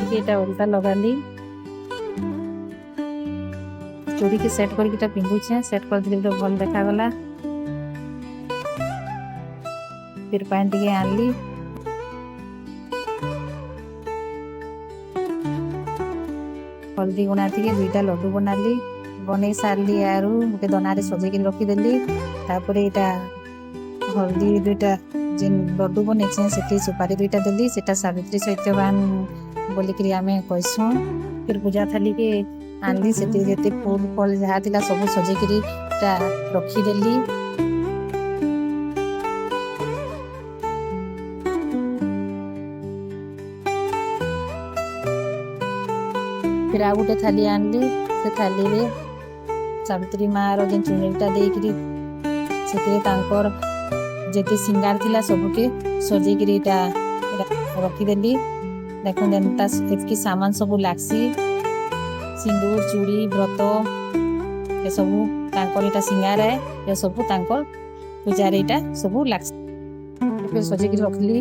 करके एटा उल्टा लगाली चूड़ी के सेट करके पिंधुचे सेट कर दिले तो भल देखा गला। फिर पानी टिके आनली हल्दी गुणा थी दुईटा लड्डू बनाली बन सारे आरु गोटे दनारे सजेक रखीदेली तापर यहाँ हल्दी दुईटा जेन लड्डू बन से सुपारी दुईटा देली से सावित्री सत्यवान बोलिक आम कहसु। फिर पूजा थाली के आनली से जिते फूल फल जहाँ थी सब सजेक रखीदेली। फिर आ गोटे थाली आनली से थाली रे सावित्री माँ जेन चुनरीटा देकरी जेते सिंगार थिला सबके सजेक रखीदेली। देखो जेनता एतकी सामान सब लागसी सिंदूर चूड़ी व्रत ये सब तांकर सिंगार है ये सब तांकर पूजा रे सब लागसी। फिर सजेक रखली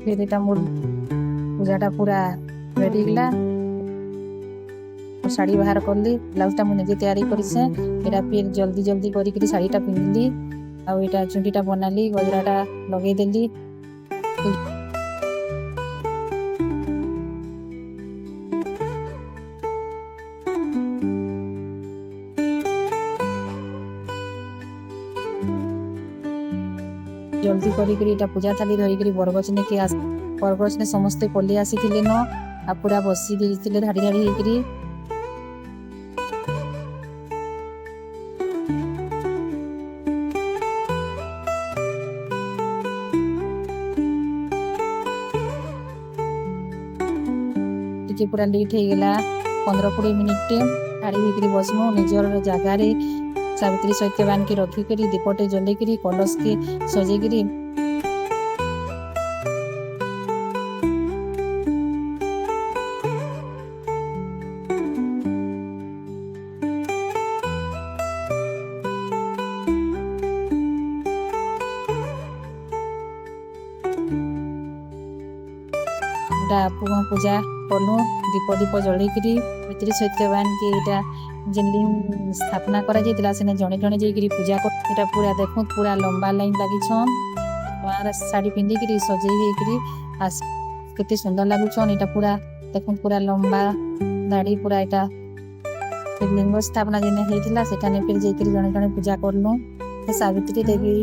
फिर यहाँ मोर पूजाटा पूरा रेडी गला शाड़ी बाहर करली ब्लाउजटा मुझे तैयारी करें यहाँ फिर जल्दी जल्दी करी शाड़ीटा पिंधली आईटा चुंडीटा बनाली गजराटा लगेदेली। जल्दी करी पूजा थाली धरिकी बरगछ ने बरगछ ने समस्ते पलि आसी न आ पूरा बसी धाड़ी धाड़ी होकरी पूरा लेट हो गला 15-20 मिनिट धाड़ी होकरी बसमु निजर जगार सावित्री सत्यवान के रखिक दीपटे जलैक कलश के सजेक पूजा कलु दीप दीप जलैक सावित्री सत्यवान के यहाँ जेन लिंग स्थापना करा जाइतिला सेने जणे जणे जाइकरी पूजा कर एटा पूरा देखो पूरा लंबा लाइन लागिछन मार साड़ी पिंधिकरी सजई हेकरी आस केते सुंदर लागुछन। एटा पूरा देखो पूरा लंबा दाढ़ी पूरा एटा लिंग स्थापना जेने हेतिला सेटा ने फिर जाइकरी जणे जणे पूजा करलु सावित्री देवी।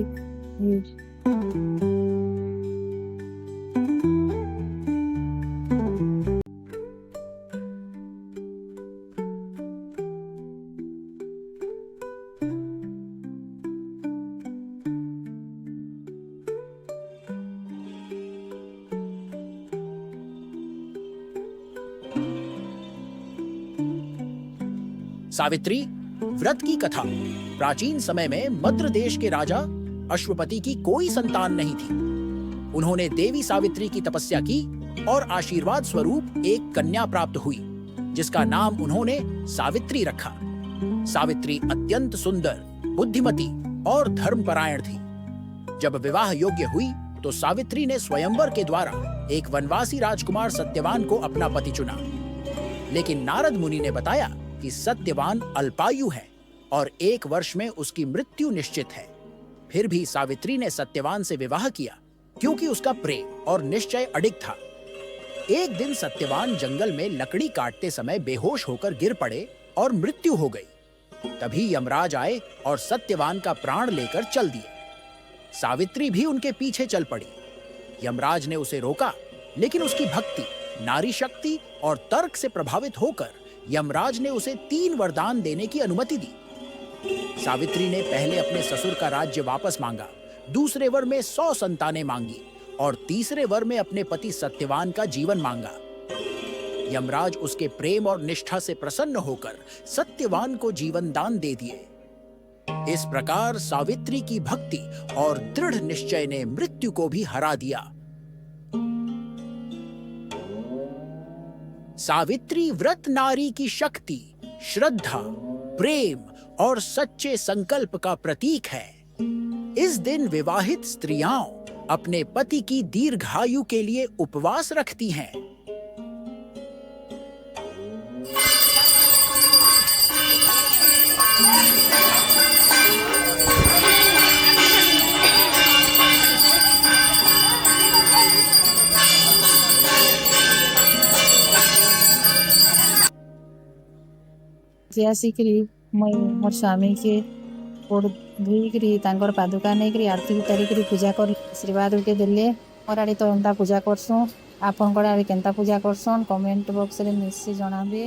सावित्री व्रत की कथा। प्राचीन समय में मद्र देश के राजा अश्वपति की कोई संतान नहीं थी। उन्होंने देवी सावित्री की तपस्या की और आशीर्वाद स्वरूप एक कन्या प्राप्त हुई जिसका नाम उन्होंने सावित्री रखा। सावित्री अत्यंत सुंदर, बुद्धिमती और धर्मपरायण थी। जब विवाह योग्य हुई तो सावित्री ने स्वयंवर के द्वारा एक वनवासी राजकुमार सत्यवान को अपना पति चुना, लेकिन नारद मुनि ने बताया कि सत्यवान अल्पायु है और 1 वर्ष में उसकी मृत्यु निश्चित है। फिर भी सावित्री ने सत्यवान से विवाह किया क्योंकि उसका प्रेम और निश्चय अडिग था। एक दिन सत्यवान जंगल में लकड़ी काटते समय बेहोश होकर गिर पड़े और मृत्यु हो गई। तभी यमराज आए और सत्यवान का प्राण लेकर चल दिए। सावित्री भी उनके पीछे चल पड़ी। यमराज ने उसे रोका, लेकिन उसकी भक्ति, नारी शक्ति और तर्क से प्रभावित होकर यमराज ने उसे 3 वरदान देने की अनुमति दी। सावित्री ने पहले अपने ससुर का राज्य वापस मांगा, दूसरे वर में 100 संतानें मांगी और तीसरे वर में अपने पति सत्यवान का जीवन मांगा। यमराज उसके प्रेम और निष्ठा से प्रसन्न होकर सत्यवान को जीवन दान दे दिए। इस प्रकार सावित्री की भक्ति और दृढ़ निश्चय ने मृत्यु को भी हरा दिया। सावित्री व्रत नारी की शक्ति, श्रद्धा, प्रेम और सच्चे संकल्प का प्रतीक है। इस दिन विवाहित स्त्रियां अपने पति की दीर्घायु के लिए उपवास रखती हैं। ଯେ ଆସିକିରି ମୁଇଁ ମୋର୍ ସ୍ୱାମୀକେ ଗୋଡ଼ ଧୁଇକିରି ତାଙ୍କର ପାଦୁକା ନେଇକିରି ଆରତି ଉତାରିକିରି ପୂଜା କରି ଆଶୀର୍ବାଦ ଗୁଟେ ଦେଲେ। ମୋର ଆଡ଼େ ତ ଏନ୍ତା ପୂଜା କରସୁଁ। ଆପଣଙ୍କର ଆଡ଼େ କେନ୍ତା ପୂଜା କରସନ୍ କମେଣ୍ଟ ବକ୍ସରେ ନିଶ୍ଚୟ ଜଣାବେ।